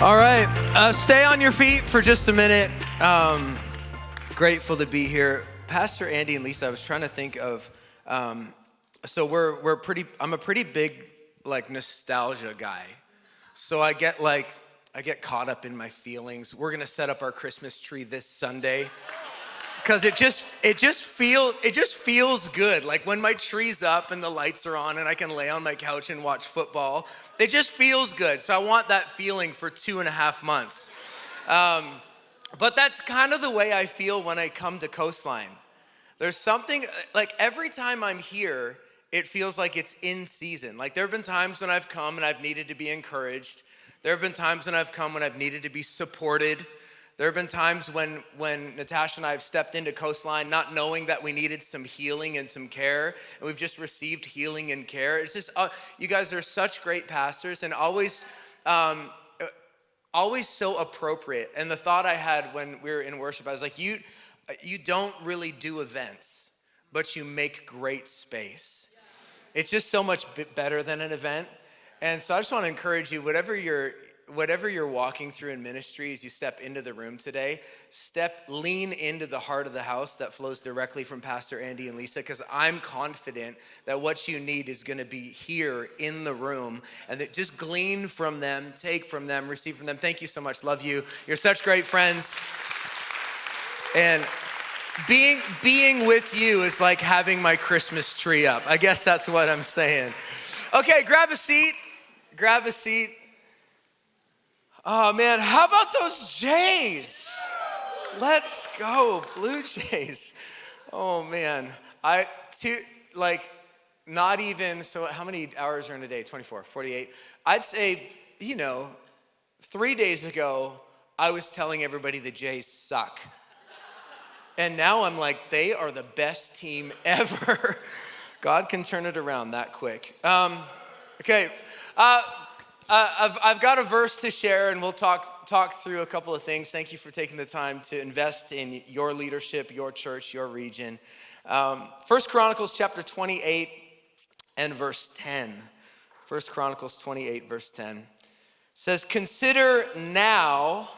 All right, stay on your feet for just a minute. Grateful to be here. Pastor Andy and Lisa, I was trying to think of, so I'm a pretty big nostalgia guy. So I get caught up in my feelings. We're gonna set up our Christmas tree this Sunday. Because it just feels good. Like when my tree's up and the lights are on and I can lay on my couch and watch football, it just feels good. So I want that feeling for 2.5 months. But that's kind of the way I feel when I come to Coastline. There's something, like every time I'm here, it feels like it's in season. Like there have been times when I've come and I've needed to be encouraged. There have been times when I've come when I've needed to be supported. There have been times when Natasha and I have stepped into Coastline not knowing that we needed some healing and some care, and we've just received healing and care. It's just, you guys are such great pastors and always so appropriate. And the thought I had when we were in worship, I was like, you don't really do events, but you make great space. It's just so much better than an event. And so I just want to encourage you, whatever you're walking through in ministry as you step into the room today, lean into the heart of the house that flows directly from Pastor Andy and Lisa, because I'm confident that what you need is going to be here in the room, and that just glean from them, take from them, receive from them. Thank you so much. Love you. You're such great friends. And being with you is like having my Christmas tree up. I guess that's what I'm saying. Okay, grab a seat. Oh man, how about those Jays? Let's go, Blue Jays. Oh man, not even, so how many hours are in a day? 24, 48. I'd say, 3 days ago, I was telling everybody the Jays suck. And now I'm like, they are the best team ever. God can turn it around that quick. Okay. I've got a verse to share, and we'll talk through a couple of things. Thank you for taking the time to invest in your leadership, your church, your region. 1 Chronicles chapter 28 and verse 10. 1 Chronicles 28 verse 10 says, "Consider now,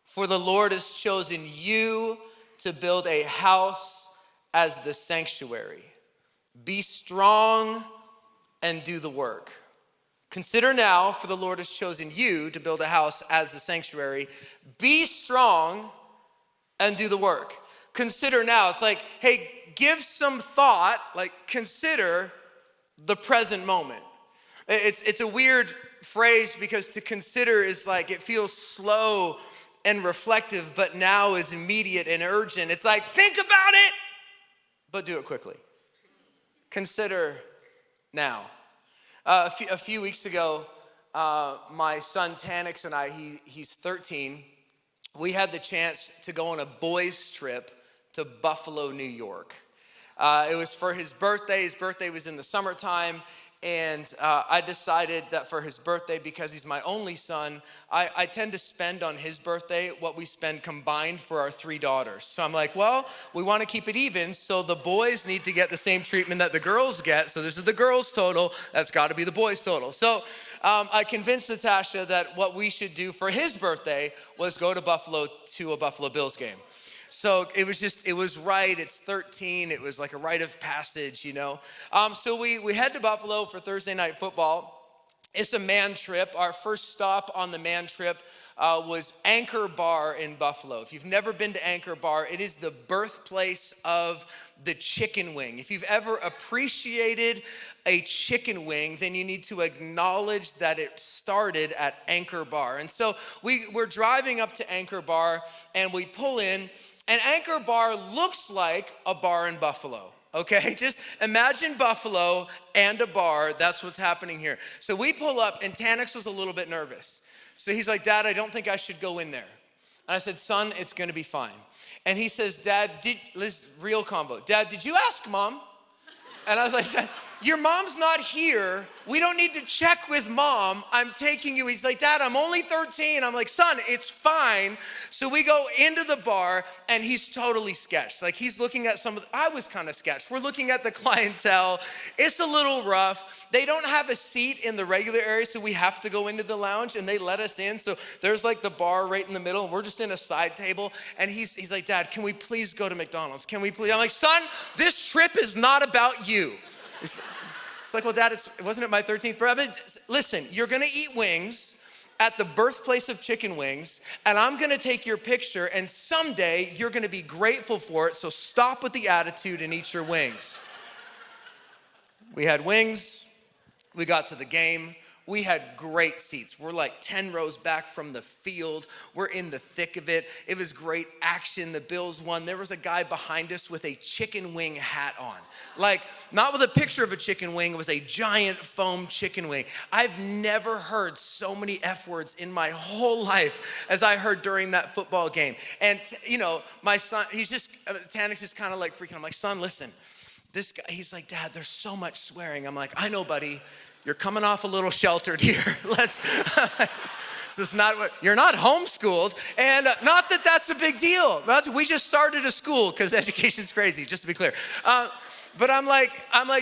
for the Lord has chosen you to build a house as the sanctuary. Be strong and do the work." Consider now, for the Lord has chosen you to build a house as the sanctuary. Be strong and do the work. Consider now. It's like, hey, give some thought, consider the present moment. It's a weird phrase because to consider is it feels slow and reflective, but now is immediate and urgent. It's like, think about it, but do it quickly. Consider now. A few weeks ago, my son Tanix and I, he's 13, we had the chance to go on a boys' trip to Buffalo, New York. It was for his birthday. His birthday was in the summertime, and I decided that for his birthday, because he's my only son, I tend to spend on his birthday what we spend combined for our 3 daughters. So I'm like, well, we want to keep it even, so the boys need to get the same treatment that the girls get. So this is the girls' total. That's got to be the boys' total. So I convinced Natasha that what we should do for his birthday was go to Buffalo to a Buffalo Bills game. So it was right. It's 13. It was like a rite of passage, So we head to Buffalo for Thursday night football. It's a man trip. Our first stop on the man trip was Anchor Bar in Buffalo. If you've never been to Anchor Bar, it is the birthplace of the chicken wing. If you've ever appreciated a chicken wing, then you need to acknowledge that it started at Anchor Bar. And so we're driving up to Anchor Bar, and we pull in. And Anchor Bar looks like a bar in Buffalo, okay? Just imagine Buffalo and a bar. That's what's happening here. So we pull up, and Tanix was a little bit nervous. So he's like, "Dad, I don't think I should go in there." And I said, "Son, it's going to be fine." And he says, "Dad, real combo. Dad, did you ask Mom?" And I was like, your mom's not here. We don't need to check with mom. I'm taking you. He's like, Dad, I'm only 13. I'm like, son, it's fine. So we go into the bar and he's totally sketched. Like he's looking at I was kind of sketched. We're looking at the clientele. It's a little rough. They don't have a seat in the regular area, so we have to go into the lounge and they let us in. So there's like the bar right in the middle and we're just in a side table. And he's like, Dad, can we please go to McDonald's? Can we please? I'm like, son, this trip is not about you. It's like, well, Dad, it wasn't my 13th birthday. Listen, you're gonna eat wings at the birthplace of chicken wings, and I'm gonna take your picture, and someday you're gonna be grateful for it, so stop with the attitude and eat your wings. We had wings, we got to the game. We had great seats. We're like 10 rows back from the field. We're in the thick of it. It was great action. The Bills won. There was a guy behind us with a chicken wing hat on. Like, not with a picture of a chicken wing. It was a giant foam chicken wing. I've never heard so many F words in my whole life as I heard during that football game. And, you know, my son, Tanik's just kind of like freaking. I'm like, son, listen. This guy, he's like, Dad, there's so much swearing. I'm like, I know, buddy. You're coming off a little sheltered here. This is not what, you're not homeschooled. And not that that's a big deal. We just started a school because education's crazy, just to be clear. But I'm like,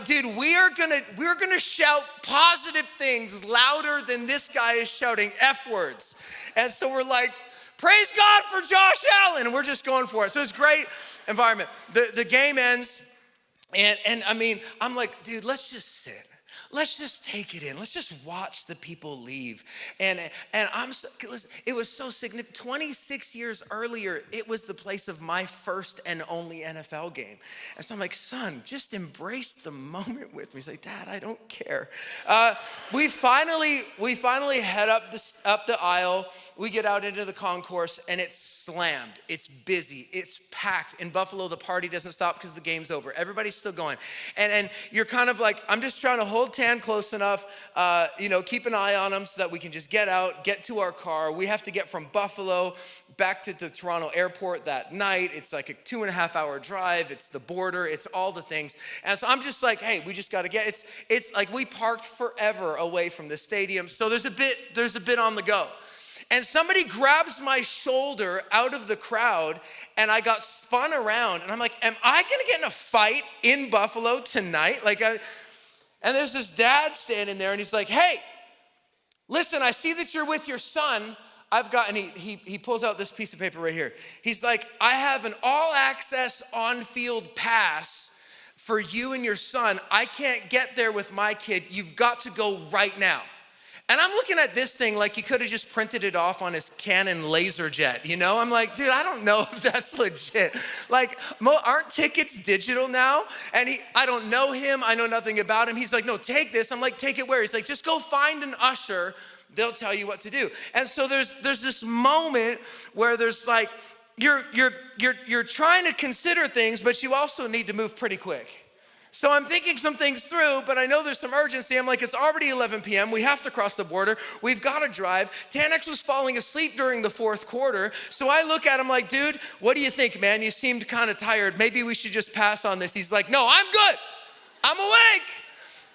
dude, we're gonna shout positive things louder than this guy is shouting F words. And so we're like, praise God for Josh Allen. And we're just going for it. So it's great environment. The game ends. And I mean, I'm like, dude, let's just sit. Let's just take it in. Let's just watch the people leave. And listen, it was so significant. 26 years earlier, it was the place of my first and only NFL game. And so I'm like, son, just embrace the moment with me. He's like, Dad, I don't care. We finally head up the aisle. We get out into the concourse and it's slammed. It's busy. It's packed. In Buffalo, the party doesn't stop because the game's over. Everybody's still going. And you're kind of like, I'm just trying to hold Tan close enough, keep an eye on him so that we can just get out, get to our car. We have to get from Buffalo back to the Toronto airport that night. It's like a 2.5 hour drive. It's the border. It's all the things. And so I'm just like, hey, we just got to get, it's like we parked forever away from the stadium. So there's a bit on the go. And somebody grabs my shoulder out of the crowd and I got spun around and I'm like, am I gonna get in a fight in Buffalo tonight? And there's this dad standing there and he's like, hey, listen, I see that you're with your son. And he pulls out this piece of paper right here. He's like, I have an all access on-field pass for you and your son. I can't get there with my kid. You've got to go right now. And I'm looking at this thing like he could have just printed it off on his Canon LaserJet, you know? I'm like, dude, I don't know if that's legit. Like, aren't tickets digital now? And I don't know him, I know nothing about him. He's like, no, take this. I'm like, take it where? He's like, just go find an usher, they'll tell you what to do. And so there's this moment where there's like, you're trying to consider things, but you also need to move pretty quick. So I'm thinking some things through, but I know there's some urgency. I'm like, it's already 11 p.m. We have to cross the border. We've got to drive. Tanex was falling asleep during the fourth quarter. So I look at him like, dude, what do you think, man? You seemed kind of tired. Maybe we should just pass on this. He's like, no, I'm good. I'm awake.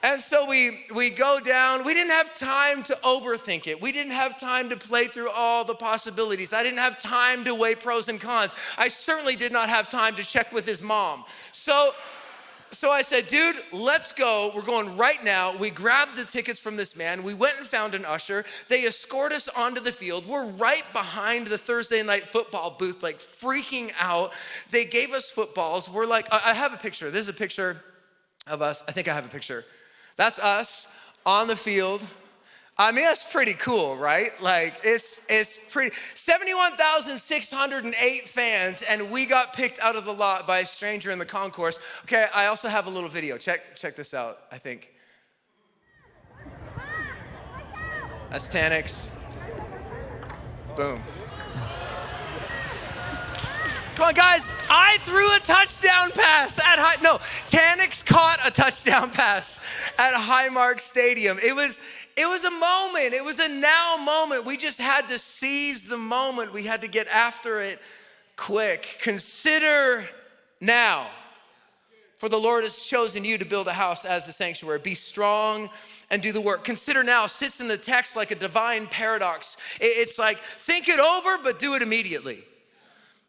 And so we go down. We didn't have time to overthink it. We didn't have time to play through all the possibilities. I didn't have time to weigh pros and cons. I certainly did not have time to check with his mom. So I said, dude, let's go. We're going right now. We grabbed the tickets from this man. We went and found an usher. They escort us onto the field. We're right behind the Thursday night football booth, like freaking out. They gave us footballs. We're like, I have a picture. This is a picture of us. I think I have a picture. That's us on the field. I mean, that's pretty cool, right? Like, it's pretty. 71,608 fans, and we got picked out of the lot by a stranger in the concourse. Okay, I also have a little video. Check this out, I think. That's Tanex. Boom. Come on, guys. I threw a touchdown pass at Tanex caught a touchdown pass at Highmark Stadium. It was a moment. It was a now moment. We just had to seize the moment. We had to get after it quick. Consider now. For the Lord has chosen you to build a house as a sanctuary. Be strong and do the work. Consider now sits in the text like a divine paradox. It's like, think it over, but do it immediately.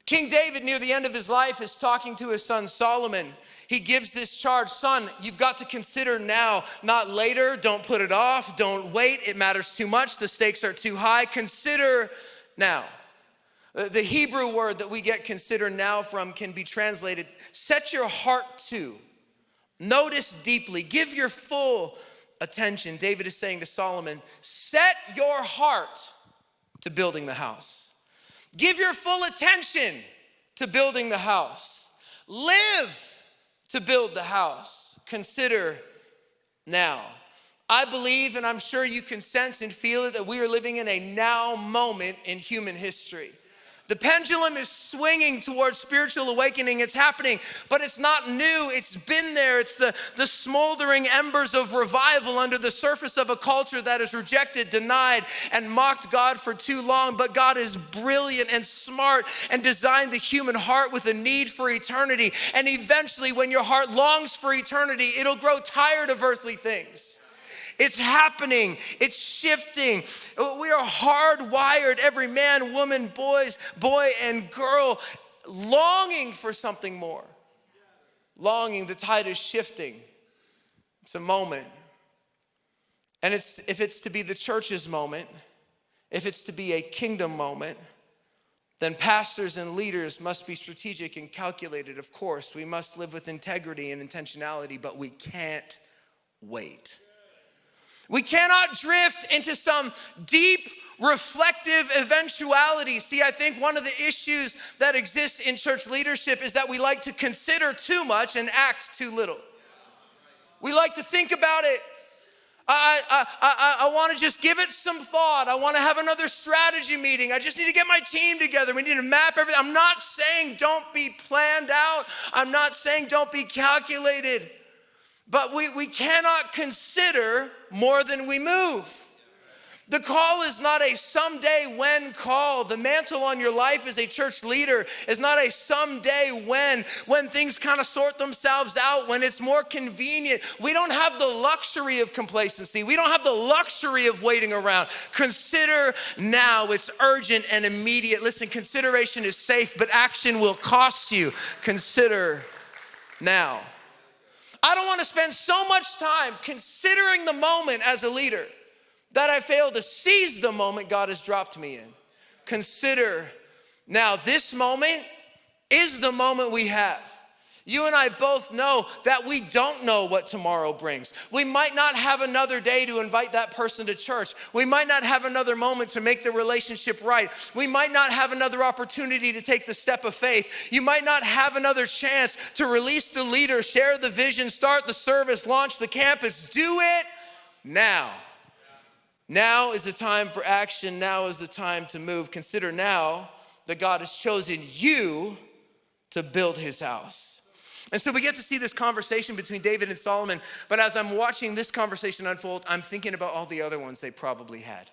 King David, near the end of his life, is talking to his son Solomon. He gives this charge: son, you've got to consider now, not later. Don't put it off. Don't wait. It matters too much. The stakes are too high. Consider now. The Hebrew word that we get consider now from can be translated, set your heart to. Notice deeply. Give your full attention. David is saying to Solomon, set your heart to building the house. Give your full attention to building the house. Live to build the house. Consider now. I believe, and I'm sure you can sense and feel it, that we are living in a now moment in human history. The pendulum is swinging towards spiritual awakening. It's happening, but it's not new. It's been there. It's the smoldering embers of revival under the surface of a culture that has rejected, denied, and mocked God for too long. But God is brilliant and smart and designed the human heart with a need for eternity. And eventually, when your heart longs for eternity, it'll grow tired of earthly things. It's happening. It's shifting. We are hardwired, every man, woman, boy, and girl, longing for something more. Longing. The tide is shifting. It's a moment. And if it's to be the church's moment, if it's to be a kingdom moment, then pastors and leaders must be strategic and calculated. Of course, we must live with integrity and intentionality, but we can't wait. We cannot drift into some deep, reflective eventuality. See, I think one of the issues that exists in church leadership is that we like to consider too much and act too little. We like to think about it. I want to just give it some thought. I want to have another strategy meeting. I just need to get my team together. We need to map everything. I'm not saying don't be planned out. I'm not saying don't be calculated. But we cannot consider more than we move. The call is not a someday when call. The mantle on your life as a church leader is not a someday when things kind of sort themselves out, when it's more convenient. We don't have the luxury of complacency. We don't have the luxury of waiting around. Consider now. It's urgent and immediate. Listen, consideration is safe, but action will cost you. Consider now. I don't want to spend so much time considering the moment as a leader that I fail to seize the moment God has dropped me in. Consider now. This moment is the moment we have. You and I both know that we don't know what tomorrow brings. We might not have another day to invite that person to church. We might not have another moment to make the relationship right. We might not have another opportunity to take the step of faith. You might not have another chance to release the leader, share the vision, start the service, launch the campus. Do it now. Now is the time for action. Now is the time to move. Consider now that God has chosen you to build his house. And so we get to see this conversation between David and Solomon, but as I'm watching this conversation unfold, I'm thinking about all the other ones they probably had.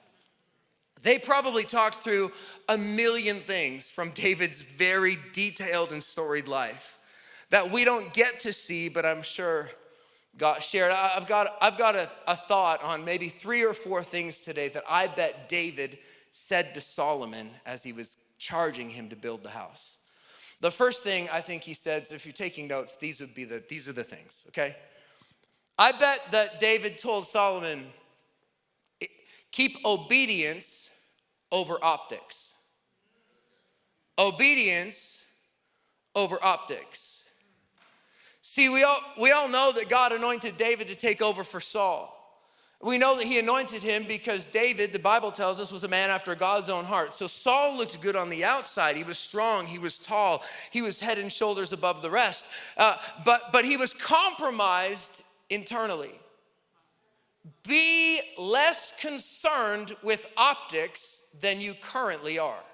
They probably talked through a million things from David's very detailed and storied life that we don't get to see, but I'm sure God shared. I've got a thought on maybe 3 or 4 things today that I bet David said to Solomon as he was charging him to build the house. The first thing I think he said, so if you're taking notes, these are the things, okay? I bet that David told Solomon, keep obedience over optics. Obedience over optics. See, we all know that God anointed David to take over for Saul. We know that he anointed him because David, the Bible tells us, was a man after God's own heart. So Saul looked good on the outside. He was strong. He was tall. He was head and shoulders above the rest. But he was compromised internally. Be less concerned with optics than you currently are.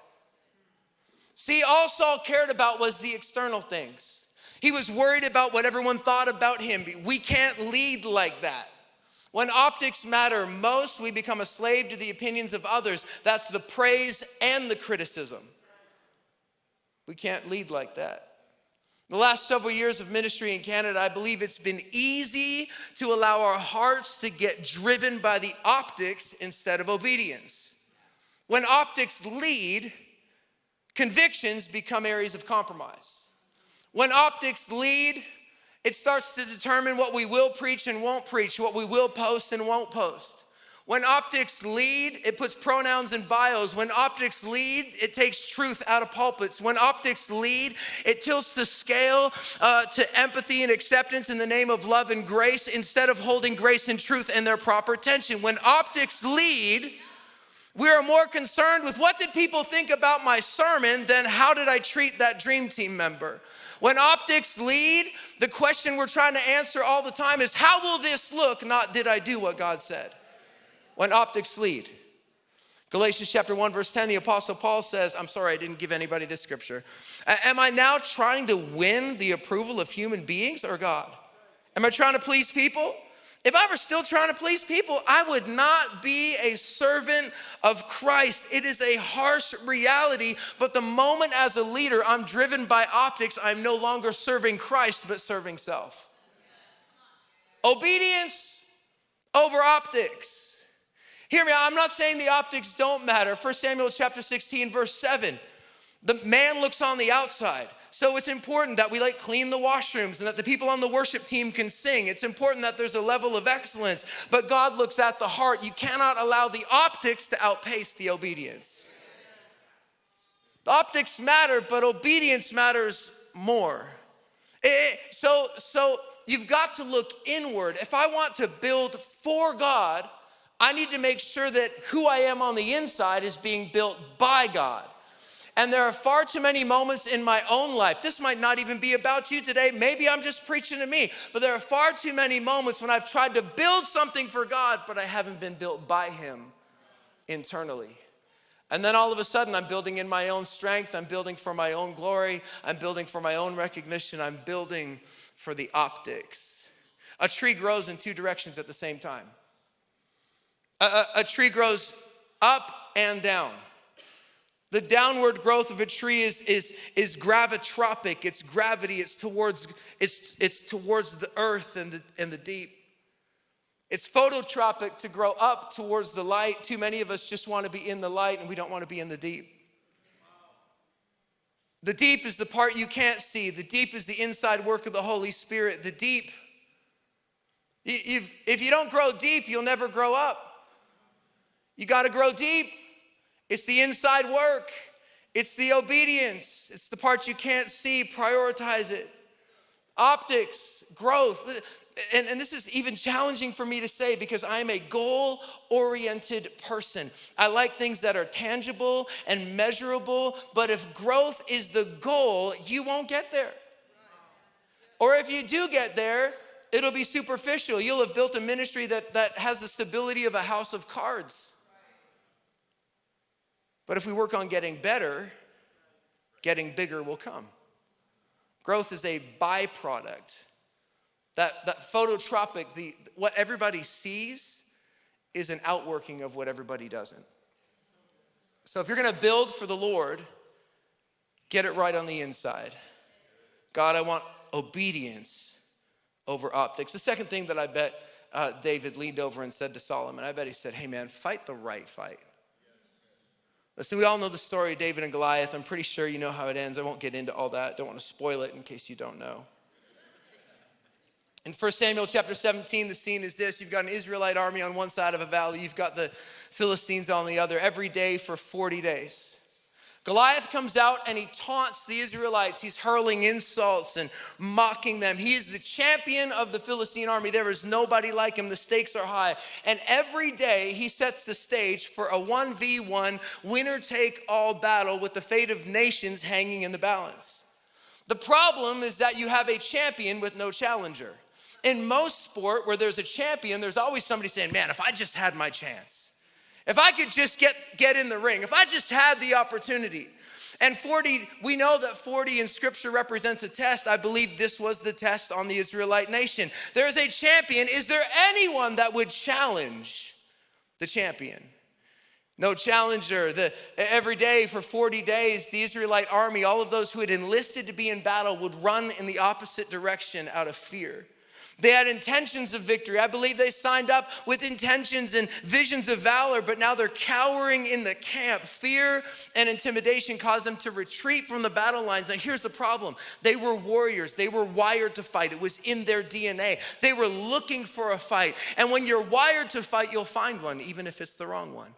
See, all Saul cared about was the external things. He was worried about what everyone thought about him. We can't lead like that. When optics matter most, we become a slave to the opinions of others. That's the praise and the criticism. We can't lead like that. The last several years of ministry in Canada, I believe it's been easy to allow our hearts to get driven by the optics instead of obedience. When optics lead, convictions become areas of compromise. When optics lead, it starts to determine what we will preach and won't preach, what we will post and won't post. When optics lead, it puts pronouns in bios. When optics lead, it takes truth out of pulpits. When optics lead, it tilts the scale to empathy and acceptance in the name of love and grace instead of holding grace and truth in their proper tension. When optics lead, we are more concerned with what did people think about my sermon than how did I treat that dream team member. When optics lead, the question we're trying to answer all the time is how will this look, not did I do what God said. When optics lead. Galatians chapter 1 verse 10, the apostle Paul says, I'm sorry, I didn't give anybody this scripture. Am I now trying to win the approval of human beings or God? Am I trying to please people? If I were still trying to please people, I would not be a servant of Christ. It is a harsh reality, but the moment as a leader I'm driven by optics, I'm no longer serving Christ, but serving self. Obedience over optics. Hear me, I'm not saying the optics don't matter. 1 Samuel chapter 16, verse 7. The man looks on the outside. So it's important that we clean the washrooms and that the people on the worship team can sing. It's important that there's a level of excellence. But God looks at the heart. You cannot allow the optics to outpace the obedience. The optics matter, but obedience matters more. So you've got to look inward. If I want to build for God, I need to make sure that who I am on the inside is being built by God. And there are far too many moments in my own life. This might not even be about you today. Maybe I'm just preaching to me. But there are far too many moments when I've tried to build something for God, but I haven't been built by Him internally. And then all of a sudden, I'm building in my own strength. I'm building for my own glory. I'm building for my own recognition. I'm building for the optics. A tree grows in two directions at the same time. A tree grows up and down. The downward growth of a tree is gravitropic. It's gravity. It's towards the earth and the deep. It's phototropic to grow up towards the light. Too many of us just want to be in the light and we don't want to be in the deep. The deep is the part you can't see. The deep is the inside work of the Holy Spirit. The deep, if you don't grow deep, you'll never grow up. You got to grow deep. It's the inside work. It's the obedience. It's the part you can't see. Prioritize it. Optics, growth. And this is even challenging for me to say because I'm a goal-oriented person. I like things that are tangible and measurable, but if growth is the goal, you won't get there. Or if you do get there, it'll be superficial. You'll have built a ministry that has the stability of a house of cards. But if we work on getting better, getting bigger will come. Growth is a byproduct. That phototropic, what everybody sees is an outworking of what everybody doesn't. So if you're gonna build for the Lord, get it right on the inside. God, I want obedience over optics. The second thing that I bet David leaned over and said to Solomon, I bet he said, hey man, fight the right fight. Listen, we all know the story of David and Goliath. I'm pretty sure you know how it ends. I won't get into all that. Don't want to spoil it in case you don't know. In 1 Samuel chapter 17, the scene is this. You've got an Israelite army on one side of a valley. You've got the Philistines on the other every day for 40 days. Goliath comes out and he taunts the Israelites. He's hurling insults and mocking them. He is the champion of the Philistine army. There is nobody like him. The stakes are high. And every day he sets the stage for a 1v1 winner-take-all battle with the fate of nations hanging in the balance. The problem is that you have a champion with no challenger. In most sport where there's a champion, there's always somebody saying, man, if I just had my chance. If I could just get in the ring, if I just had the opportunity. And 40, we know that 40 in scripture represents a test. I believe this was the test on the Israelite nation. There's a champion. Is there anyone that would challenge the champion? No challenger. Every day for 40 days, the Israelite army, all of those who had enlisted to be in battle, would run in the opposite direction out of fear. They had intentions of victory. I believe they signed up with intentions and visions of valor, but now they're cowering in the camp. Fear and intimidation caused them to retreat from the battle lines. Now here's the problem. They were warriors. They were wired to fight. It was in their DNA. They were looking for a fight. And when you're wired to fight, you'll find one, even if it's the wrong one.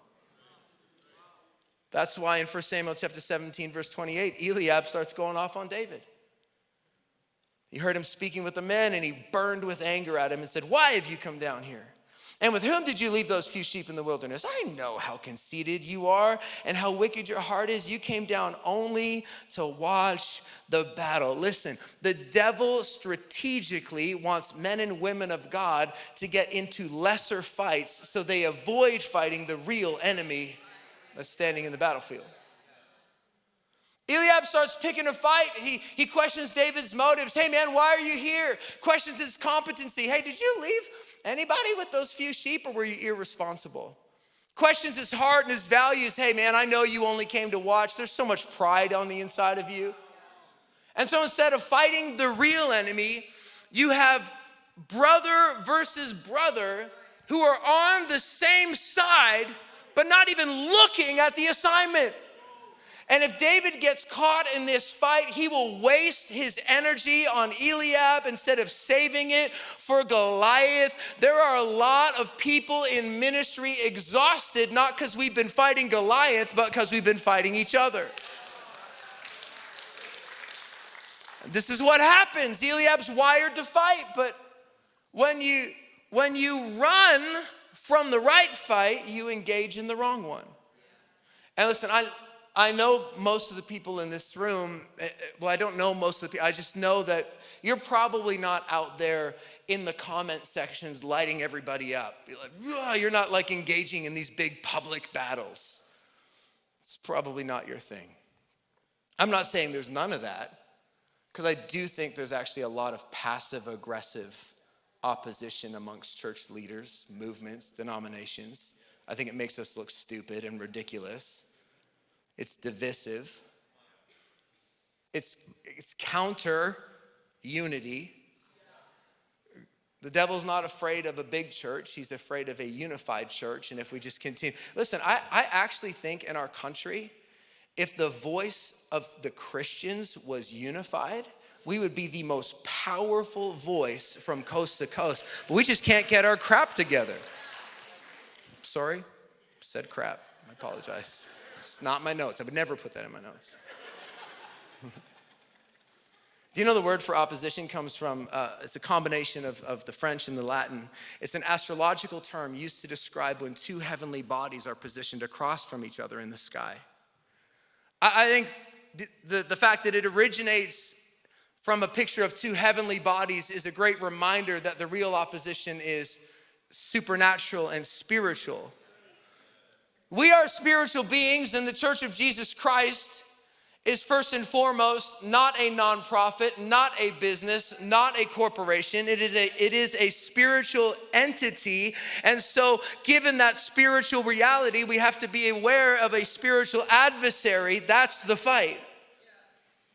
That's why in 1 Samuel chapter 17, verse 28, Eliab starts going off on David. He heard him speaking with the men, and he burned with anger at him and said, "Why have you come down here? And with whom did you leave those few sheep in the wilderness? I know how conceited you are and how wicked your heart is. You came down only to watch the battle." Listen, the devil strategically wants men and women of God to get into lesser fights so they avoid fighting the real enemy that's standing in the battlefield. Eliab starts picking a fight. He questions David's motives. "Hey man, why are you here?" Questions his competency. "Hey, did you leave anybody with those few sheep, or were you irresponsible?" Questions his heart and his values. "Hey man, I know you only came to watch. There's so much pride on the inside of you." And so instead of fighting the real enemy, you have brother versus brother who are on the same side, but not even looking at the assignment. And if David gets caught in this fight, he will waste his energy on Eliab instead of saving it for Goliath. There are a lot of people in ministry exhausted, not because we've been fighting Goliath, but because we've been fighting each other. This is what happens. Eliab's wired to fight, but when you run from the right fight, you engage in the wrong one. And listen, I know most of the people in this room. Well, I don't know most of the people. I just know that you're probably not out there in the comment sections lighting everybody up. You're not like engaging in these big public battles. It's probably not your thing. I'm not saying there's none of that, because I do think there's actually a lot of passive aggressive opposition amongst church leaders, movements, denominations. I think it makes us look stupid and ridiculous. It's divisive. It's counter unity. The devil's not afraid of a big church. He's afraid of a unified church. And if we just continue. Listen, I actually think in our country, if the voice of the Christians was unified, we would be the most powerful voice from coast to coast. But we just can't get our crap together. Sorry, said crap. I apologize. It's not my notes. I would never put that in my notes. Do you know the word for opposition comes from, it's a combination of the French and the Latin. It's an astrological term used to describe when two heavenly bodies are positioned across from each other in the sky. I think the fact that it originates from a picture of two heavenly bodies is a great reminder that the real opposition is supernatural and spiritual. We are spiritual beings, and the Church of Jesus Christ is first and foremost not a nonprofit, not a business, not a corporation. It is a spiritual entity. And so given that spiritual reality, we have to be aware of a spiritual adversary. That's the fight.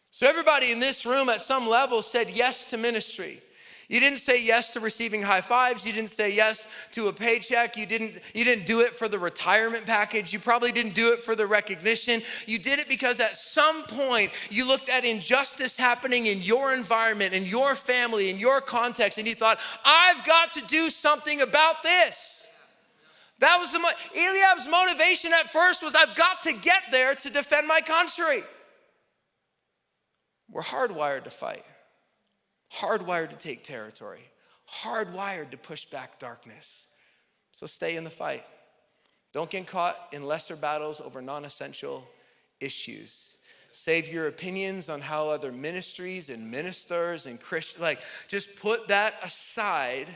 So everybody in this room at some level said yes to ministry. You didn't say yes to receiving high fives. You didn't say yes to a paycheck. You didn't do it for the retirement package. You probably didn't do it for the recognition. You did it because at some point you looked at injustice happening in your environment, in your family, in your context, and you thought, I've got to do something about this. That was Eliab's motivation at first was, I've got to get there to defend my country. We're hardwired to fight. Hardwired to take territory, hardwired to push back darkness. So stay in the fight. Don't get caught in lesser battles over non-essential issues. Save your opinions on how other ministries and ministers and Christians, just put that aside.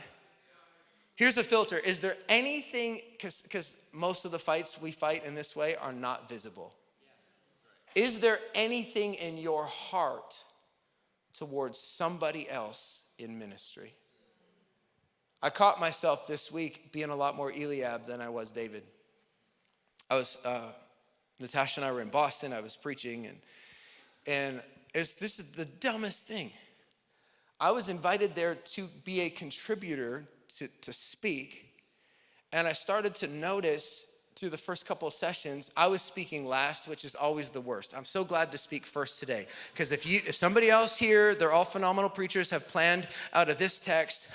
Here's a filter. Is there anything, because most of the fights we fight in this way are not visible. Is there anything in your heart towards somebody else in ministry? I caught myself this week being a lot more Eliab than I was David. Natasha and I were in Boston. I was preaching, and this is the dumbest thing. I was invited there to be a contributor to speak, and I started to notice through the first couple of sessions, I was speaking last, which is always the worst. I'm so glad to speak first today, because if somebody else here, they're all phenomenal preachers, have planned out of this text,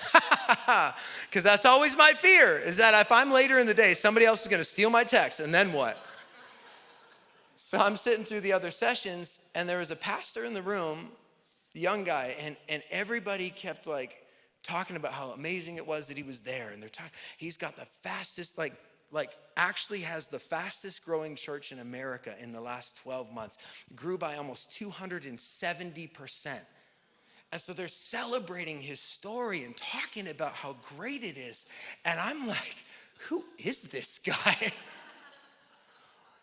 because that's always my fear, is that if I'm later in the day, somebody else is going to steal my text, and then what? So I'm sitting through the other sessions, and there was a pastor in the room, a young guy, and everybody kept talking about how amazing it was that he was there, and they're talking. He's got the fastest, actually has the fastest growing church in America in the last 12 months. Grew by almost 270%. And so they're celebrating his story and talking about how great it is. And I'm like, who is this guy?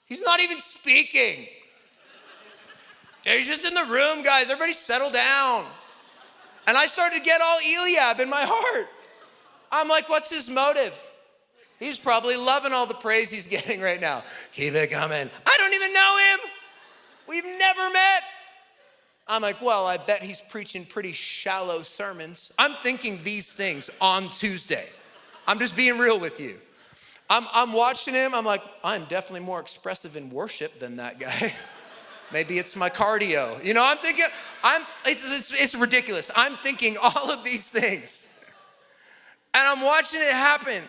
He's not even speaking. He's just in the room, guys. Everybody settle down. And I started to get all Eliab in my heart. I'm like, what's his motive? He's probably loving all the praise he's getting right now. Keep it coming. I don't even know him. We've never met. I'm like, well, I bet he's preaching pretty shallow sermons. I'm thinking these things on Tuesday. I'm just being real with you. I'm watching him. I'm like, I'm definitely more expressive in worship than that guy. Maybe it's my cardio. I'm thinking, it's ridiculous. I'm thinking all of these things. And I'm watching it happen.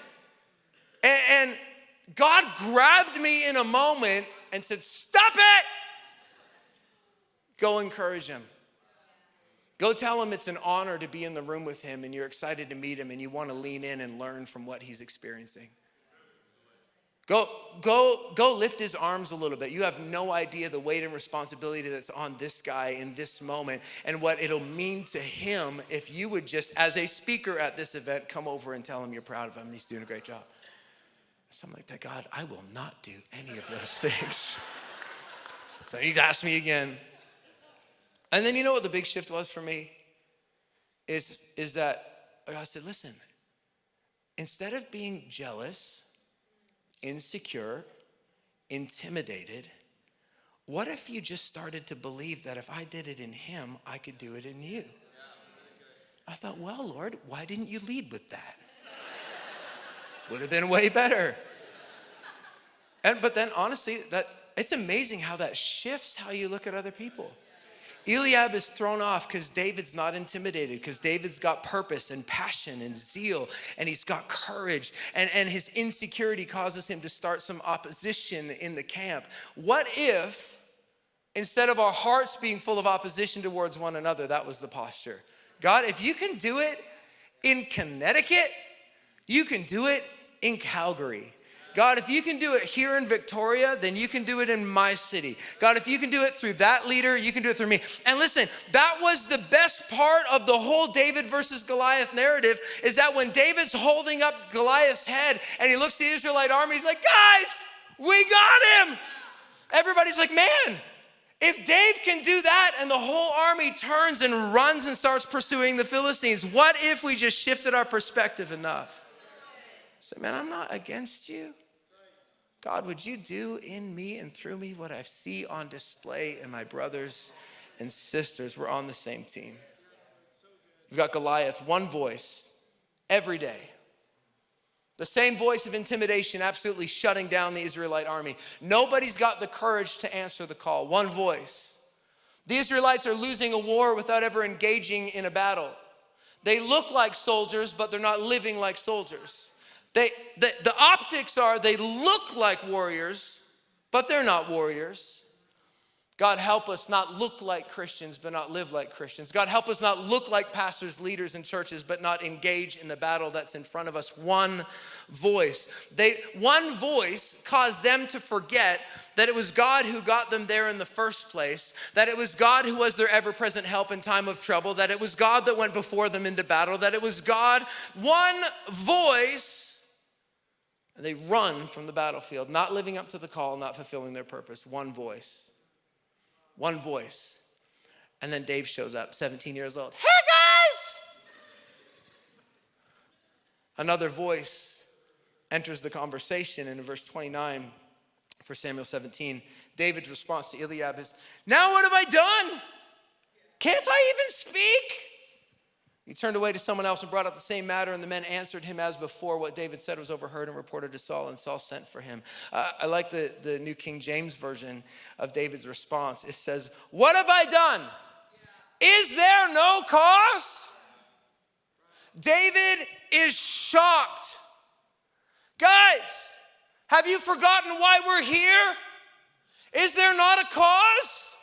And God grabbed me in a moment and said, stop it. Go encourage him. Go tell him it's an honor to be in the room with him, and you're excited to meet him, and you want to lean in and learn from what he's experiencing. Go lift his arms a little bit. You have no idea the weight and responsibility that's on this guy in this moment and what it'll mean to him if you would just, as a speaker at this event, come over and tell him you're proud of him and he's doing a great job. Something like that. God, I will not do any of those things. So he'd ask me again. And then you know what the big shift was for me? Is that God said, listen, instead of being jealous, insecure, intimidated, what if you just started to believe that if I did it in him, I could do it in you? I thought, well, Lord, why didn't you lead with that? Would have been way better. But then honestly, it's amazing how that shifts how you look at other people. Eliab is thrown off because David's not intimidated, because David's got purpose and passion and zeal, and he's got courage, and his insecurity causes him to start some opposition in the camp. What if, instead of our hearts being full of opposition towards one another, that was the posture? God, if you can do it in Connecticut, you can do it in Calgary. God, if you can do it here in Victoria, then you can do it in my city. God, if you can do it through that leader, you can do it through me. And listen, that was the best part of the whole David versus Goliath narrative, is that when David's holding up Goliath's head and he looks at the Israelite army, he's like, guys, we got him. Everybody's like, man, if Dave can do that and the whole army turns and runs and starts pursuing the Philistines, what if we just shifted our perspective enough? Say, man, I'm not against you. God, would you do in me and through me what I see on display in my brothers and sisters? We're on the same team. We've got Goliath, one voice, every day. The same voice of intimidation, absolutely shutting down the Israelite army. Nobody's got the courage to answer the call. One voice. The Israelites are losing a war without ever engaging in a battle. They look like soldiers, but they're not living like soldiers. The optics are they look like warriors, but they're not warriors. God, help us not look like Christians, but not live like Christians. God, help us not look like pastors, leaders, and churches, but not engage in the battle that's in front of us. One voice. One voice caused them to forget that it was God who got them there in the first place, that it was God who was their ever-present help in time of trouble, that it was God that went before them into battle, that it was God. One voice. And they run from the battlefield, not living up to the call, not fulfilling their purpose. One voice. One voice. And then Dave shows up, 17 years old. Hey, guys! Another voice enters the conversation, and in verse 29, For Samuel 17, David's response to Eliab is, "Now what have I done? Can't I even speak?" He turned away to someone else and brought up the same matter, and the men answered him as before. What David said was overheard and reported to Saul, and Saul sent for him. I like the New King James Version of David's response. It says, "What have I done? Is there no cause?" David is shocked. Guys, have you forgotten why we're here? Is there not a cause?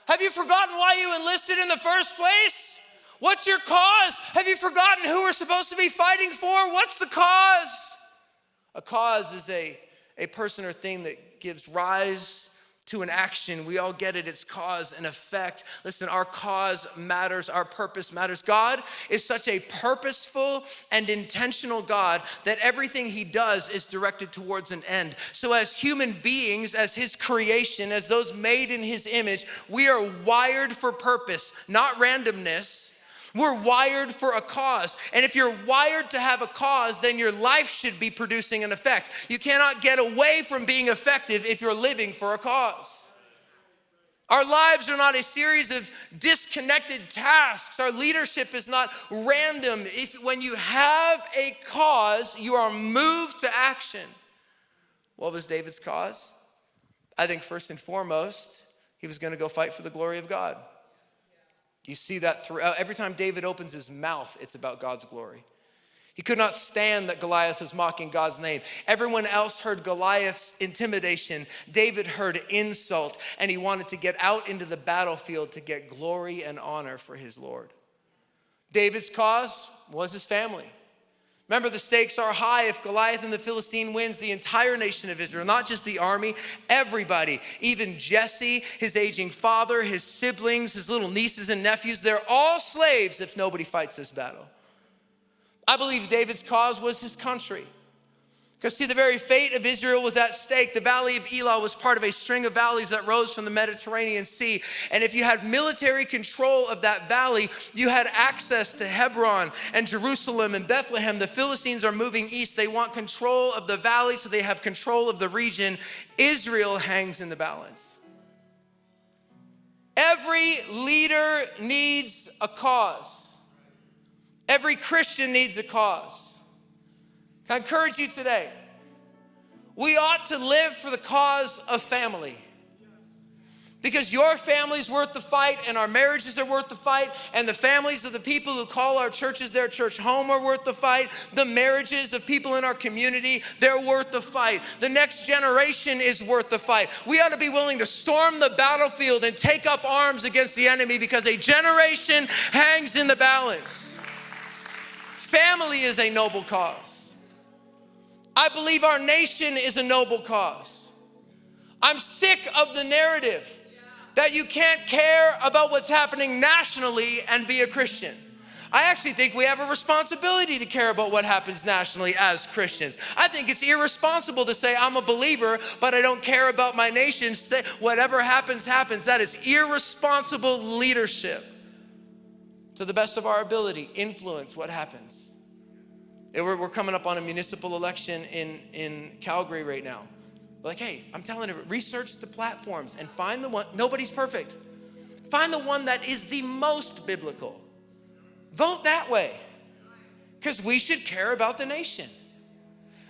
Have you forgotten why you enlisted in the first place? What's your cause? Have you forgotten who we're supposed to be fighting for? What's the cause? A cause is a person or thing that gives rise to an action. We all get it. It's cause and effect. Listen, our cause matters. Our purpose matters. God is such a purposeful and intentional God that everything he does is directed towards an end. So as human beings, as his creation, as those made in his image, we are wired for purpose, not randomness. We're wired for a cause. And if you're wired to have a cause, then your life should be producing an effect. You cannot get away from being effective if you're living for a cause. Our lives are not a series of disconnected tasks. Our leadership is not random. When you have a cause, you are moved to action. What was David's cause? I think first and foremost, he was going to go fight for the glory of God. You see that throughout. Every time David opens his mouth, it's about God's glory. He could not stand that Goliath was mocking God's name. Everyone else heard Goliath's intimidation. David heard insult, and he wanted to get out into the battlefield to get glory and honor for his Lord. David's cause was his family. Remember, the stakes are high. If Goliath and the Philistine wins, the entire nation of Israel, not just the army, everybody, even Jesse, his aging father, his siblings, his little nieces and nephews, they're all slaves if nobody fights this battle. I believe David's cause was his country. Because see, the very fate of Israel was at stake. The valley of Elah was part of a string of valleys that rose from the Mediterranean Sea. And if you had military control of that valley, you had access to Hebron and Jerusalem and Bethlehem. The Philistines are moving east. They want control of the valley, so they have control of the region. Israel hangs in the balance. Every leader needs a cause. Every Christian needs a cause. I encourage you today, we ought to live for the cause of family. Because your family's worth the fight, and our marriages are worth the fight, and the families of the people who call our churches their church home are worth the fight. The marriages of people in our community, they're worth the fight. The next generation is worth the fight. We ought to be willing to storm the battlefield and take up arms against the enemy because a generation hangs in the balance. Family is a noble cause. I believe our nation is a noble cause. I'm sick of the narrative that you can't care about what's happening nationally and be a Christian. I actually think we have a responsibility to care about what happens nationally as Christians. I think it's irresponsible to say I'm a believer, but I don't care about my nation. Say whatever happens, happens. That is irresponsible leadership. To the best of our ability, influence what happens. We're coming up on a municipal election in Calgary right now. Like, hey, I'm telling you, research the platforms and find the one. Nobody's perfect. Find the one that is the most biblical. Vote that way. Because we should care about the nation.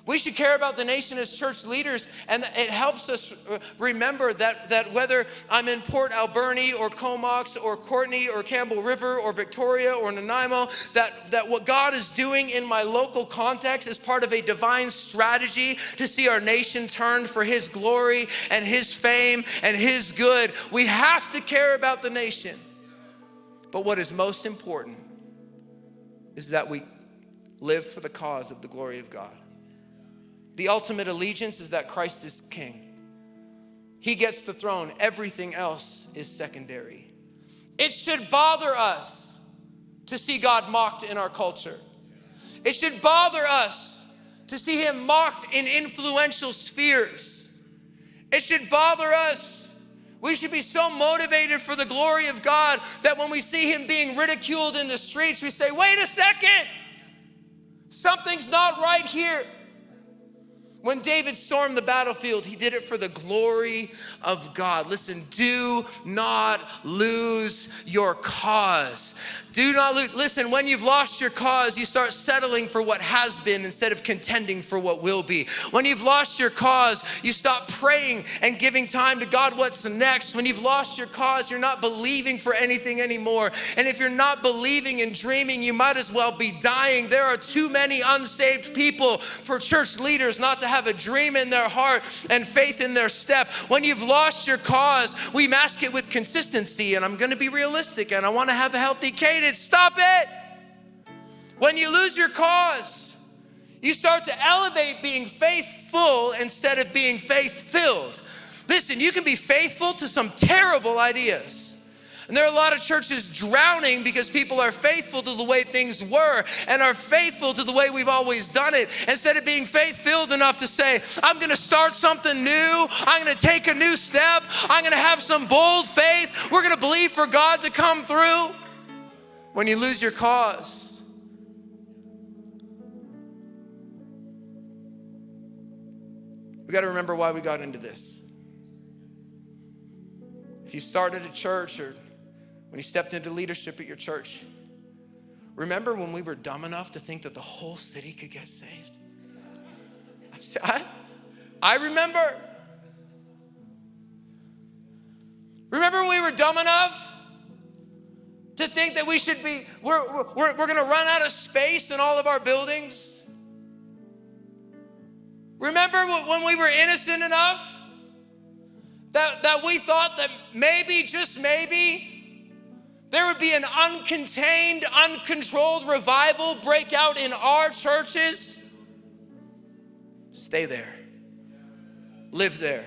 We should care about the nation as church leaders, and it helps us remember that whether I'm in Port Alberni or Comox or Courtney or Campbell River or Victoria or Nanaimo, that what God is doing in my local context is part of a divine strategy to see our nation turned for his glory and his fame and his good. We have to care about the nation. But what is most important is that we live for the cause of the glory of God. The ultimate allegiance is that Christ is king. He gets the throne. Everything else is secondary. It should bother us to see God mocked in our culture. It should bother us to see him mocked in influential spheres. It should bother us. We should be so motivated for the glory of God that when we see him being ridiculed in the streets, we say, wait a second, something's not right here. When David stormed the battlefield, he did it for the glory of God. Listen, do not lose your cause. Do not lose. Listen, when you've lost your cause, you start settling for what has been instead of contending for what will be. When you've lost your cause, you stop praying and giving time to God, what's next. When you've lost your cause, you're not believing for anything anymore. And if you're not believing and dreaming, you might as well be dying. There are too many unsaved people for church leaders not to have a dream in their heart and faith in their step. When you've lost your cause, we mask it with consistency, and I'm gonna be realistic, and I wanna have a healthy cadence. Stop it. When you lose your cause, you start to elevate being faithful instead of being faith-filled. Listen, you can be faithful to some terrible ideas. And there are a lot of churches drowning because people are faithful to the way things were and are faithful to the way we've always done it, instead of being faith-filled enough to say, I'm gonna start something new, I'm gonna take a new step, I'm gonna have some bold faith, we're gonna believe for God to come through. When you lose your cause, we gotta remember why we got into this. If you started a church, or when you stepped into leadership at your church, remember when we were dumb enough to think that the whole city could get saved? I remember. Remember when we were dumb enough to think that we're gonna run out of space in all of our buildings? Remember when we were innocent enough that we thought that maybe, just maybe, there would be an uncontained, uncontrolled revival break out in our churches? Stay there. Live there.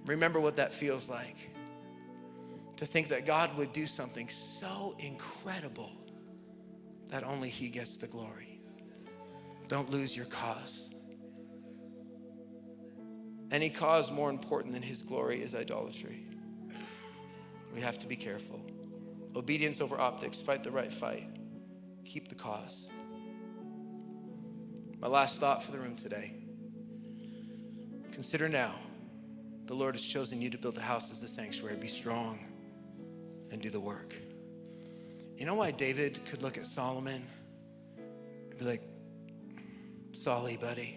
Remember what that feels like. To think that God would do something so incredible that only He gets the glory. Don't lose your cause. Any cause more important than His glory is idolatry. We have to be careful. Obedience over optics. Fight the right fight. Keep the cause. My last thought for the room today. Consider now, the Lord has chosen you to build a house as the sanctuary. Be strong and do the work. You know why David could look at Solomon and be like, Solly, buddy,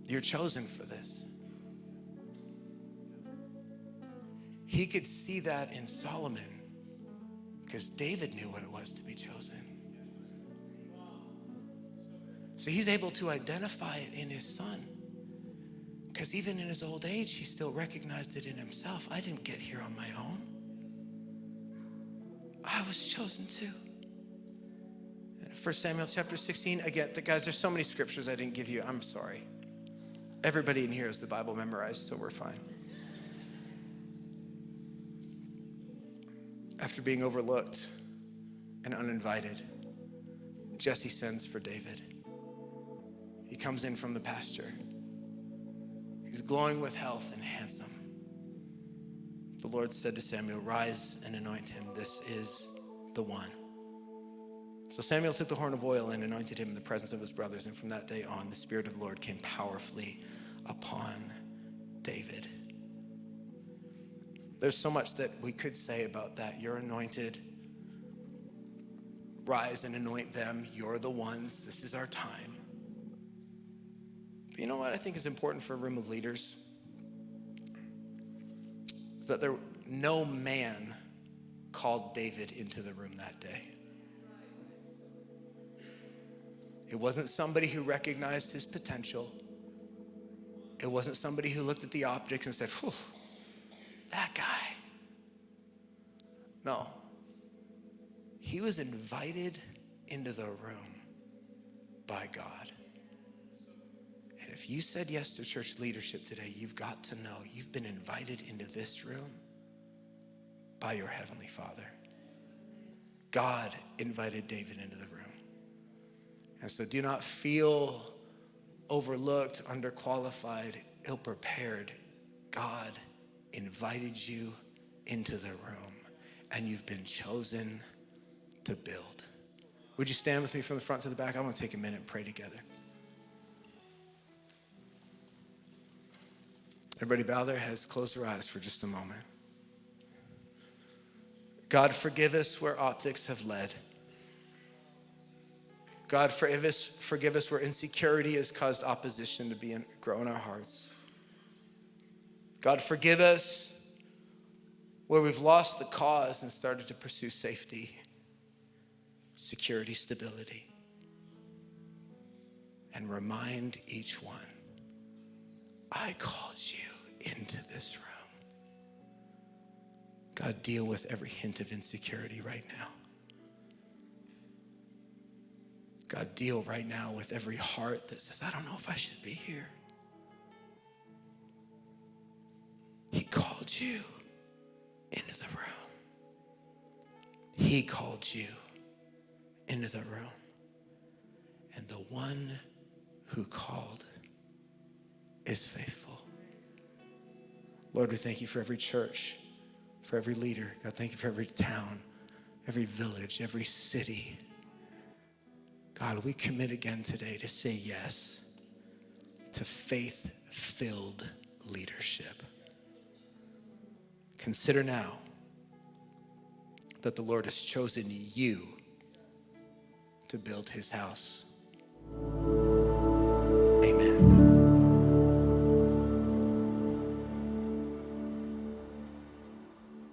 you're chosen for this. He could see that in Solomon because David knew what it was to be chosen. So he's able to identify it in his son, because even in his old age, he still recognized it in himself. I didn't get here on my own. I was chosen too. 1 Samuel chapter 16, again, guys, there's so many scriptures I didn't give you. I'm sorry. Everybody in here has the Bible memorized, so we're fine. After being overlooked and uninvited, Jesse sends for David. He comes in from the pasture. He's glowing with health and handsome. The Lord said to Samuel, rise and anoint him. This is the one. So Samuel took the horn of oil and anointed him in the presence of his brothers. And from that day on, the Spirit of the Lord came powerfully upon David. There's so much that we could say about that. You're anointed. Rise and anoint them. You're the ones. This is our time. But you know what I think is important for a room of leaders? Is that no man called David into the room that day. It wasn't somebody who recognized his potential. It wasn't somebody who looked at the optics and said, whew, that guy. No. He was invited into the room by God. And if you said yes to church leadership today, you've got to know you've been invited into this room by your Heavenly Father. God invited David into the room. And so do not feel overlooked, underqualified, ill-prepared. God invited you into the room, and you've been chosen to build. Would you stand with me from the front to the back? I want to take a minute and pray together. Everybody bow their heads, close their eyes for just a moment. God, forgive us where optics have led. God, forgive us where insecurity has caused opposition to grow in our hearts. God, forgive us where we've lost the cause and started to pursue safety, security, stability. And remind each one, I called you into this room. God, deal with every hint of insecurity right now. God, deal right now with every heart that says, I don't know if I should be here. He called you into the room. He called you into the room. And the one who called is faithful. Lord, we thank you for every church, for every leader. God, thank you for every town, every village, every city. God, we commit again today to say yes to faith-filled leadership. Consider now that the Lord has chosen you to build his house. Amen.